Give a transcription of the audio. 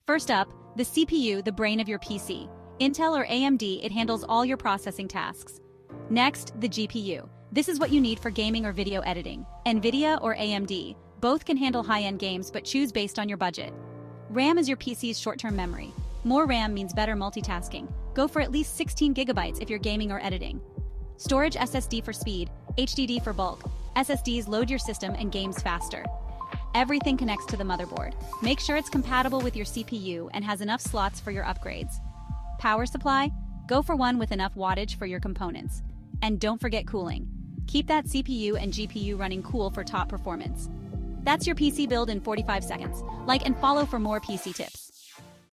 First up, the CPU, the brain of your PC. Intel or AMD, it handles all your processing tasks. Next, the GPU. This is what you need for gaming or video editing. NVIDIA or AMD, both can handle high-end games, but choose based on your budget. RAM is your PC's short-term memory. More RAM means better multitasking. Go for at least 16 gigabytes if you're gaming or editing. Storage: SSD for speed, HDD for bulk. SSDs load your system and games faster. Everything connects to the motherboard. Make sure it's compatible with your CPU and has enough slots for your upgrades. Power supply? Go for one with enough wattage for your components. And don't forget cooling. Keep that CPU and GPU running cool for top performance. That's your PC build in 45 seconds. Like and follow for more PC tips.